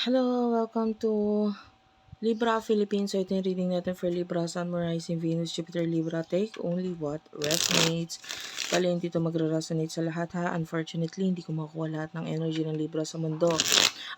Hello, welcome to Libra Philippines. So ito yung reading natin for Libra, Sun, Moon, Rising, Venus, Jupiter, Libra. Take only what resonates. Bali, hindi ito magre-resonate sa lahat ha. Unfortunately, hindi ko makuha lahat ng energy ng Libra sa mundo.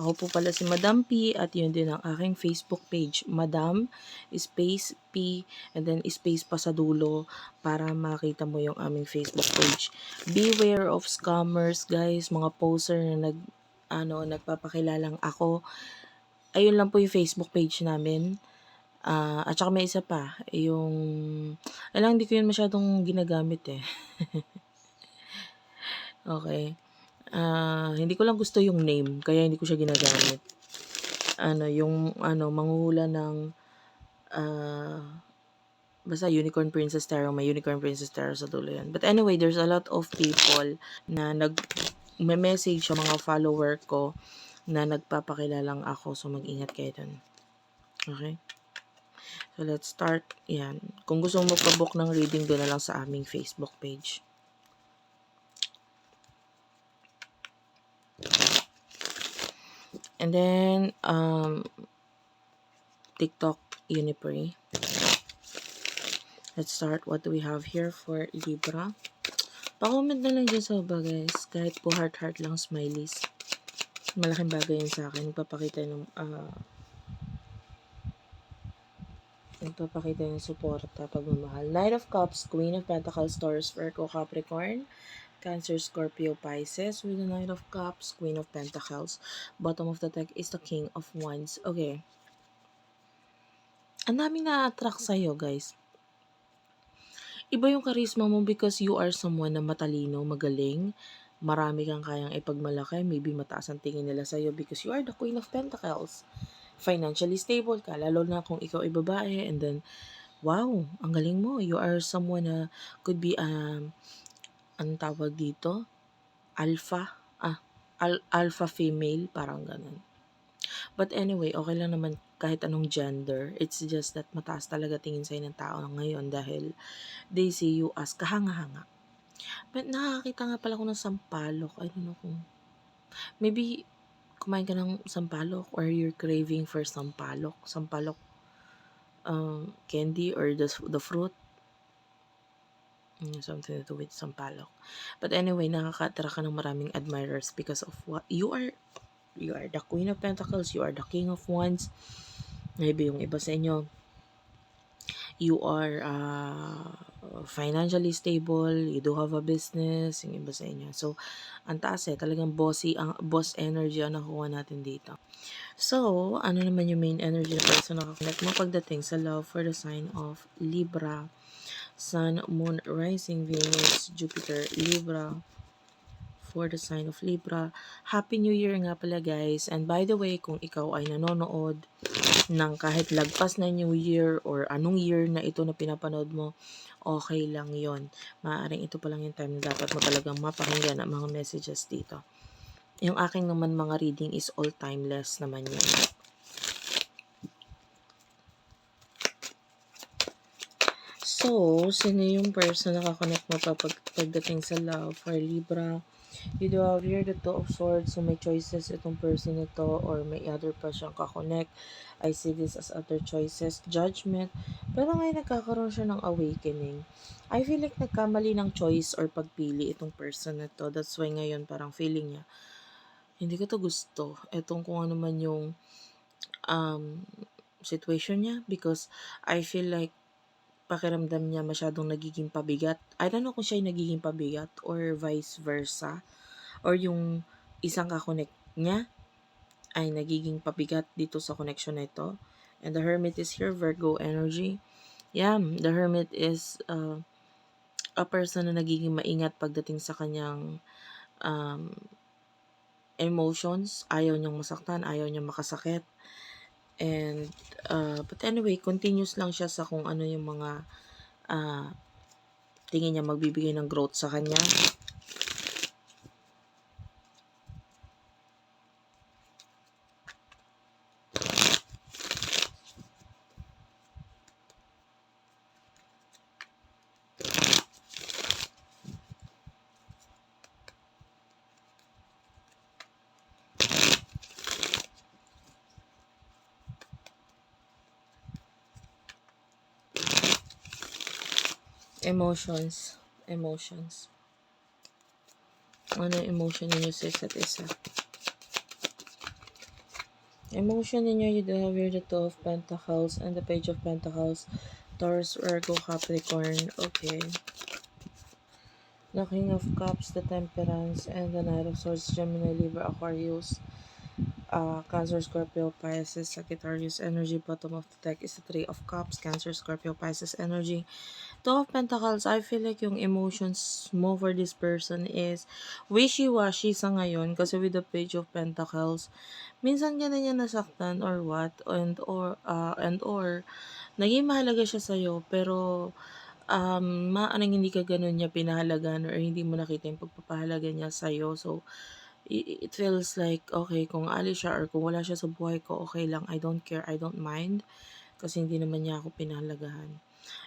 Ako po pala si Madam P at yun din ang aking Facebook page. Madam, space P, and then space pa sa dulo para makita mo yung aming Facebook page. Beware of scammers, guys. Mga poser na nagpapakilalang ako. Ayun lang po yung Facebook page namin. At saka may isa pa, yung, alam, hindi ko yun masyadong ginagamit eh. Okay. Hindi ko lang gusto yung name, kaya hindi ko siya ginagamit. Manghuhula ng, basta Unicorn Princess Tarot, may Unicorn Princess Tarot sa dulo yan. But anyway, there's a lot of people na may-message sa mga follower ko na nagpapakilalang ako, so mag-ingat kayo dun. Okay? So, let's start. Yan. Kung gusto mo pa-book ng reading, doon na lang sa aming Facebook page. And then, TikTok, Unipray. Let's start. What do we have here for Libra? Pa-comment na lang dyan sa baba, guys. Kahit po heart-heart lang, smileys. Malaking bagay yun sa akin. Nagpapakita ng suporta, pagmamahal. Knight of Cups, Queen of Pentacles, Taurus, Virgo, Capricorn, Cancer, Scorpio, Pisces, with the Knight of Cups, Queen of Pentacles. Bottom of the deck is the King of Wands. Okay. Ang daming na-attract sa'yo, guys. Iba yung charisma mo because you are someone na matalino, magaling, marami kang kayang ipagmalaki, maybe mataas ang tingin nila sa'yo because you are the Queen of Pentacles. Financially stable ka, lalo na kung ikaw ay babae, and then, wow, ang galing mo. You are someone na could be, anong tawag dito? Alpha? Alpha female, parang ganun. But anyway, okay lang naman kahit anong gender. It's just that mataas talaga tingin sa'yo ng tao ngayon dahil they see you as kahanga-hanga. But nakakita nga pala ko ng sampalok. I don't know kung, maybe kumain ka ng sampalok or you're craving for sampalok. Sampalok candy or the fruit. Something to do with sampalok. But anyway, nakaka-attract ka ng maraming admirers because of what you are. You are the Queen of Pentacles. You are the King of Wands. Maybe yung iba sa inyo, you are financially stable, you do have a business, yung iba sa inyo. So, ang taas talagang bossy, ang boss energy ang nakuha natin dito. So, ano naman yung main energy na person na nakakonect mo pagdating sa love for the sign of Libra, Sun, Moon, Rising, Venus, Jupiter, Libra, for the sign of Libra. Happy New Year nga pala, guys. And by the way, kung ikaw ay nanonood ng kahit lagpas na New Year or anong year na ito na pinapanood mo, okay lang yon. Maaaring ito pa lang yung time na dapat mo talagang mapakinggan ang mga messages dito. Yung aking naman mga reading is all timeless naman yun. So, sino yung person na kakonect mo pagdating sa love for Libra? You do have here the Two of Swords, so may choices itong person na to or may other pa siyang kakonect. I see this as other choices, judgment. Pero ngayon nagkakaroon siya ng awakening. I feel like nagkamali ng choice or pagpili itong person na to. That's why ngayon parang feeling niya, hindi ko to gusto. Itong kung ano man yung situation niya because I feel like pakiramdam niya masyadong nagiging pabigat. I don't know kung siya yung nagiging pabigat or vice versa. Or yung isang kakonect niya ay nagiging pabigat dito sa connection na ito. And the Hermit is here, Virgo energy. Yeah, the Hermit is a person na nagiging maingat pagdating sa kanyang emotions. Ayaw niyang masaktan, ayaw niyang makasakit. And, but anyway, continuous lang siya sa kung ano yung mga tingin niya magbibigay ng growth sa kanya. Emotions. Emotions. Ano yung emotion ninyo sa isa't isa? Emotion ninyo, you do have here the Two of Pentacles and the Page of Pentacles. Taurus, Virgo, Capricorn. Okay. The King of Cups, the Temperance, and the Knight of Swords, Gemini, Libra, Aquarius, Cancer, Scorpio, Pisces, Sagittarius energy. Bottom of the deck is the Three of Cups, Cancer, Scorpio, Pisces energy. Two of Pentacles, I feel like yung emotions mo for this person is wishy-washy sa ngayon kasi with the Page of Pentacles, minsan ka na niya nasaktan or what, and or naging mahalaga siya sa'yo pero maaaring hindi ka gano'n niya pinahalagan or hindi mo nakita yung pagpapahalaga niya sa'yo. So, it feels like, okay, kung alis siya or kung wala siya sa buhay ko, okay lang. I don't care, I don't mind. Kasi hindi naman niya ako pinahalagahan.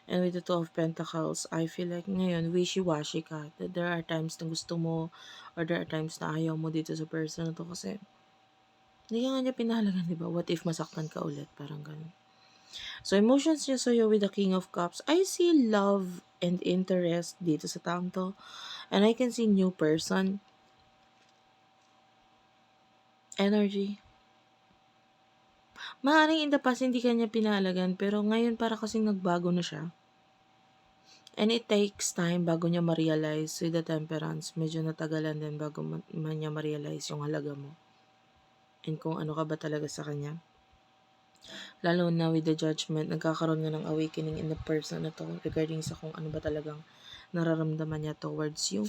And with the Two of Pentacles, I feel like ngayon, wishy-washy ka. There are times na gusto mo or there are times na ayaw mo dito sa person na to kasi hindi ka nga niya pinahalagan, di ba? What if masaktan ka ulit? Parang ganun. So, emotions niya sa'yo with the King of Cups. I see love and interest dito sa taong to. And I can see new person. Energy. Maaaring in the past hindi ka niya pinahalagan pero ngayon para kasing nagbago na siya. And it takes time bago niya ma-realize with the Temperance. Medyo natagalan din bago niya ma-realize yung halaga mo. And kung ano ka ba talaga sa kanya. Lalo na with the Judgment, nagkakaroon nga ng awakening in the person na to regarding sa kung ano ba talagang nararamdaman niya towards you.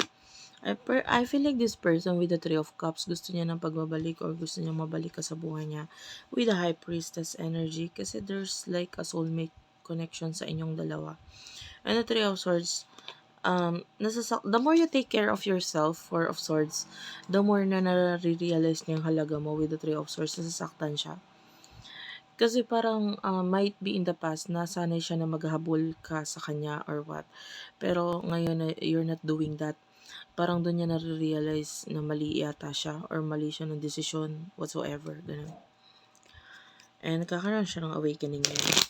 I feel like this person with the Three of Cups, gusto niya ng pagbabalik or gusto niya mabalik ka sa buhay niya with the High Priestess energy kasi there's like a soulmate connection sa inyong dalawa. And the Three of Swords, the more you take care of yourself, Four of Swords, the more na nare-realize niya yung halaga mo with the Three of Swords, nasasaktan siya. Kasi parang might be in the past, nasanay siya na maghabol ka sa kanya or what. Pero ngayon, you're not doing that. Parang doon niya nare-realize na mali yata siya or mali siya ng desisyon whatsoever. Ganun. And kakaroon siya ng awakening ngayon.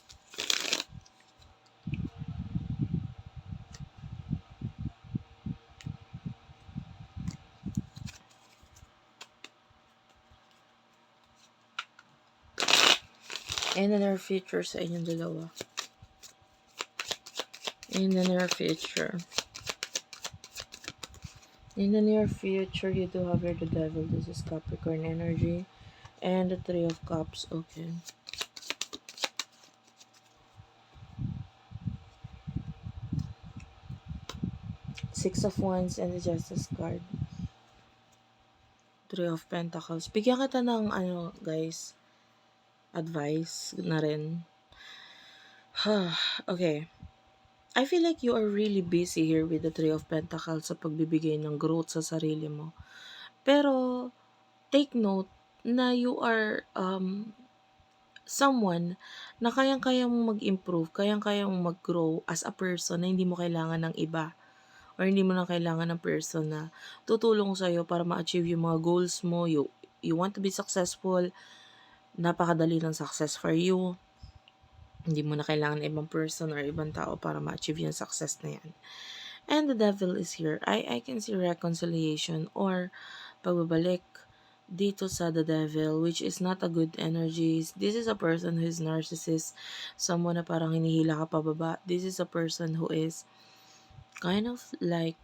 And the near future sa inyong dalawa. In the near future. In the near future, you do have here the Devil. This is Capricorn energy. And the Three of Cups. Okay. Six of Wands and the Justice card. Three of Pentacles. Bigyan kita ng guys, advice na rin. Okay. I feel like you are really busy here with the Three of Pentacles sa pagbibigay ng growth sa sarili mo. Pero, take note na you are someone na kayang-kaya mong mag-improve, kayang-kaya mong mag-grow as a person na hindi mo kailangan ng iba or hindi mo na kailangan ng person na tutulong sa'yo para ma-achieve yung mga goals mo. You want to be successful, napakadali ng success for you. Hindi mo na kailangan ng ibang person or ibang tao para ma-achieve yung success na yan. And the Devil is here. I can see reconciliation or pagbabalik dito sa the Devil, which is not a good energy. This is a person who is narcissist, someone na parang hinihila ka pababa. This is a person who is kind of like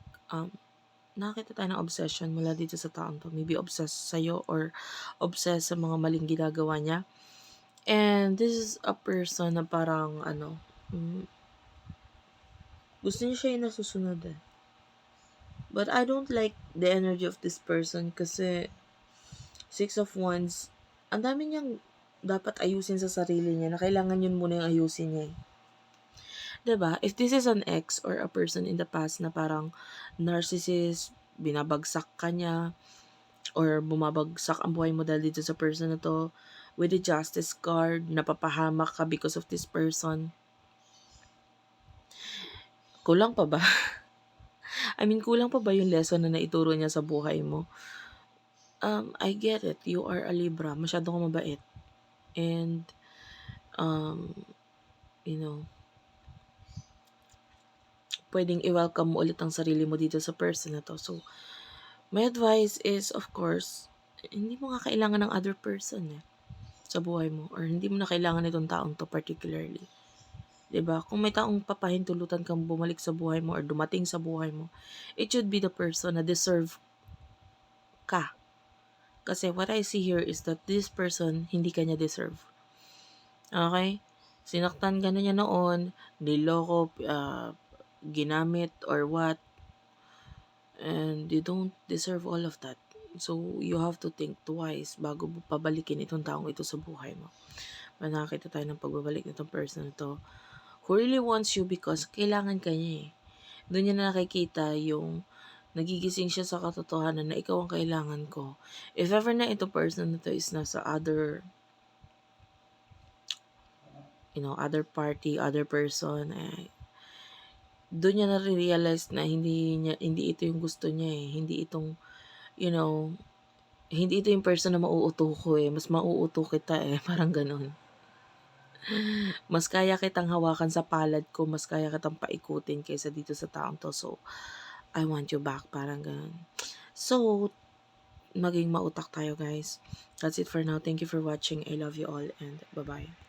nakita tayo ng obsession mula dito sa taong to. Maybe obsessed sa'yo or obsessed sa mga maling ginagawa niya. And this is a person na parang gusto niya siya yung nasusunod eh. But I don't like the energy of this person kasi Six of Wands, ang dami niyang dapat ayusin sa sarili niya na kailangan yun muna yung ayusin niya eh. Diba? If this is an ex or a person in the past na parang narcissist, binabagsak ka niya, or bumabagsak ang buhay mo dahil dito sa person na to, with the Justice card, napapahamak ka because of this person. Kulang pa ba? I mean, kulang pa ba yung lesson na naituro niya sa buhay mo? I get it. You are a Libra. Masyado kang mabait. And, you know, pwedeng i-welcome mo ulit ang sarili mo dito sa person na 'to. So, my advice is, of course, hindi mo nga kailangan ng other person, sa buhay mo, or hindi mo na kailangan itong taong 'to particularly. 'Di ba? Kung may taong papahintulutan kang bumalik sa buhay mo or dumating sa buhay mo, it should be the person na deserve ka. Kasi what I see here is that this person, hindi ka niya deserve. Okay? Sinaktan ka na niya noon, niloko, ginamit or what, and you don't deserve all of that. So, you have to think twice bago mo pabalikin itong taong ito sa buhay mo. Nakakita tayo ng pagbabalik nitong person na to who really wants you because kailangan ka niya eh. Doon niya na nakikita yung nagigising siya sa katotohanan na ikaw ang kailangan ko. If ever na ito person na to is nasa other, other party, other person, doon niya na-realize na hindi ito yung gusto niya eh. Hindi itong, you know, hindi ito yung person na mauuto ko eh. Mas mauuto kita eh. Parang ganun. Mas kaya kitang hawakan sa palad ko, mas kaya kitang paikutin kaysa dito sa taong to. So, I want you back. Parang ganun. So, maging mautak tayo guys. That's it for now. Thank you for watching. I love you all and bye-bye.